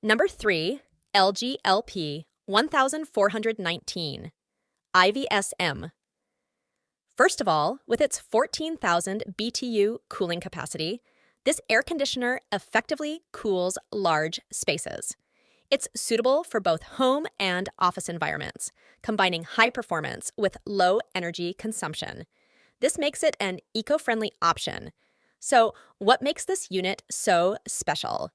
Number 3, LG LP 1419, IVSM. First of all, with its 14,000 BTU cooling capacity, this air conditioner effectively cools large spaces. It's suitable for both home and office environments, combining high performance with low energy consumption. This makes it an eco-friendly option. So, what makes this unit so special?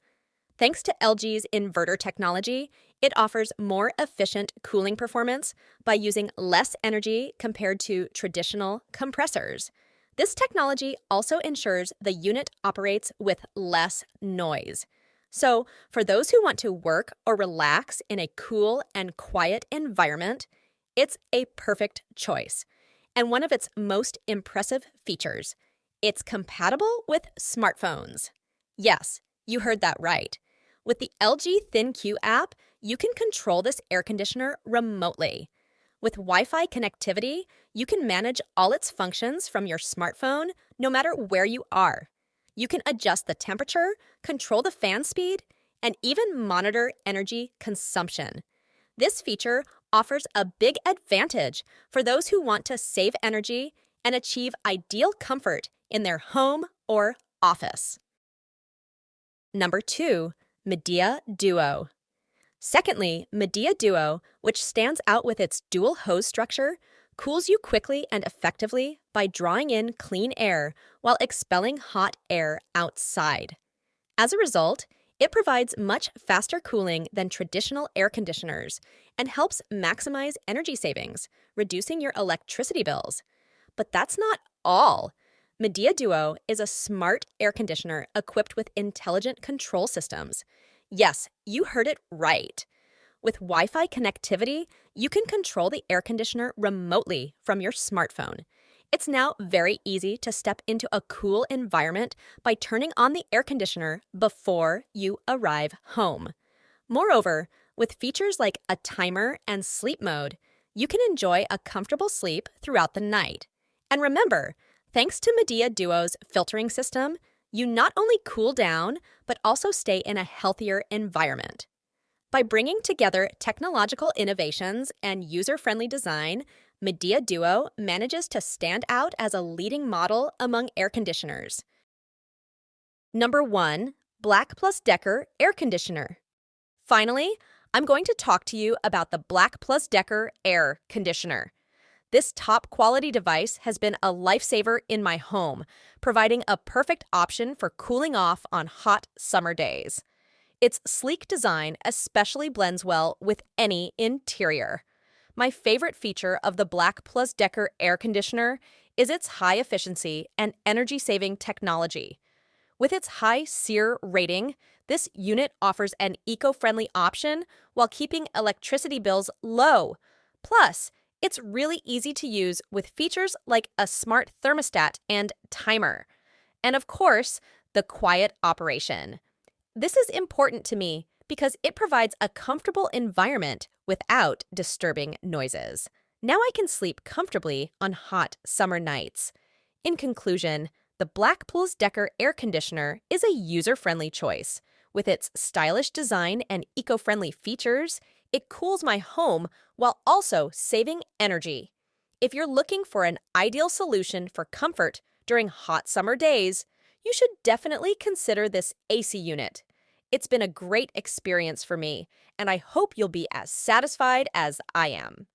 Thanks to LG's inverter technology, it offers more efficient cooling performance by using less energy compared to traditional compressors. This technology also ensures the unit operates with less noise. So, for those who want to work or relax in a cool and quiet environment, it's a perfect choice. And one of its most impressive features, it's compatible with smartphones. Yes, you heard that right. With the LG ThinQ app, you can control this air conditioner remotely. With Wi-Fi connectivity, you can manage all its functions from your smartphone no matter where you are. You can adjust the temperature, control the fan speed, and even monitor energy consumption. This feature offers a big advantage for those who want to save energy and achieve ideal comfort in their home or office. Number 2, Medea Duo. Secondly, Medea Duo, which stands out with its dual hose structure, cools you quickly and effectively by drawing in clean air while expelling hot air outside. As a result, it provides much faster cooling than traditional air conditioners and helps maximize energy savings, reducing your electricity bills. But that's not all. Medea Duo is a smart air conditioner equipped with intelligent control systems. Yes, you heard it right. With Wi-Fi connectivity, you can control the air conditioner remotely from your smartphone. It's now very easy to step into a cool environment by turning on the air conditioner before you arrive home. Moreover, with features like a timer and sleep mode, you can enjoy a comfortable sleep throughout the night. And remember, thanks to Medea Duo's filtering system, you not only cool down, but also stay in a healthier environment. By bringing together technological innovations and user-friendly design, Medea Duo manages to stand out as a leading model among air conditioners. Number 1, Black+Decker air conditioner. Finally, I'm going to talk to you about the Black+Decker air conditioner. This top-quality device has been a lifesaver in my home, providing a perfect option for cooling off on hot summer days. Its sleek design especially blends well with any interior. My favorite feature of the Black+Decker air conditioner is its high efficiency and energy-saving technology. With its high SEER rating, this unit offers an eco-friendly option while keeping electricity bills low. Plus, it's really easy to use with features like a smart thermostat and timer. And of course, the quiet operation. This is important to me because it provides a comfortable environment without disturbing noises. Now I can sleep comfortably on hot summer nights. In conclusion, the Black+Decker air conditioner is a user-friendly choice. With its stylish design and eco-friendly features, it cools my home while also saving energy. If you're looking for an ideal solution for comfort during hot summer days, you should definitely consider this AC unit. It's been a great experience for me, and I hope you'll be as satisfied as I am.